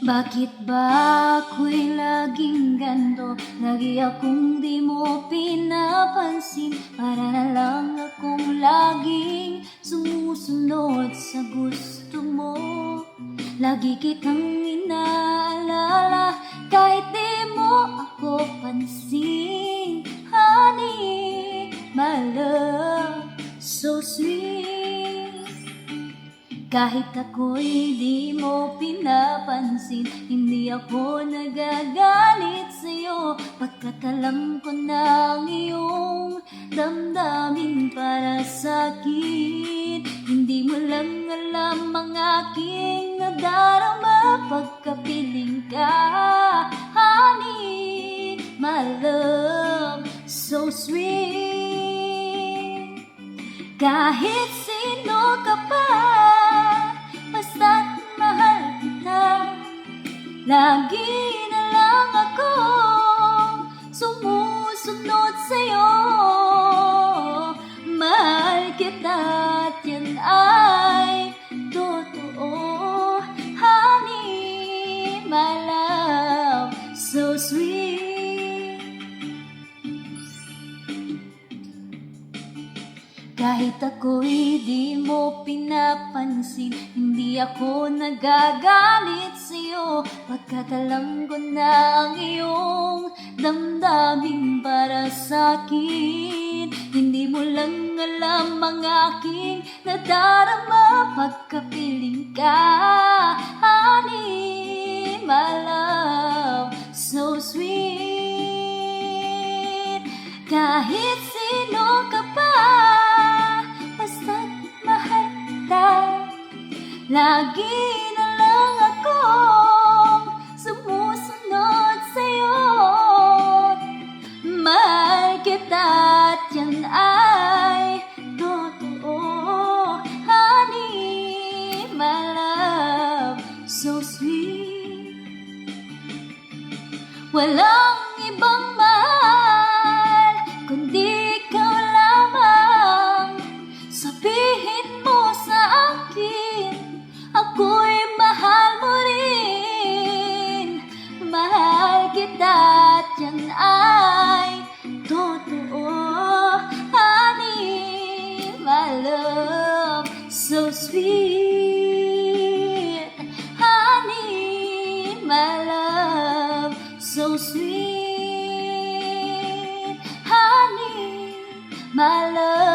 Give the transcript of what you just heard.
Bakit ba ako'y laging ganto? Lagi akong di mo pinapansin. Para na lang akong laging sumusunod sa gusto mo. Lagi kitang inaalala kahit di mo ako pansin. Honey, my love, so sweet. Kahit ako'y di mo pinapansin, hindi ako nagagalit sa'yo, pagkat alam ko na ang iyong damdamin para sa'kin. Hindi mo lang alam ang aking nadarama pagkapiling ka. Honey, my love, so sweet. Kahit sino ka pa, basta't mahal kita, lagi na lang ako sumusunod sa'yo. Mahal kita at yan ay totoo. Honey, my love, so sweet. Kahit ako'y di mo pinapansin, hindi ako nagagalit sa'yo, pagkat alam ko na ang iyong damdamin para sa'kin. Hindi mo lang alam ang aking nadarama pagkapiling ka. Honey, my love, so sweet. Kahit sino ka pa, lagi na lang akong sumusunod sa'yo. Mahal kita at yan ay totoo. Honey, my love, so sweet. Walang ibang mahal kundi ikaw lamang. Sabihin mo sa akin, ako'y mahal mo rin. Mahal kita at yan ay totoo. Honey, my love, so sweet. Honey, my love, so sweet. Honey, my love.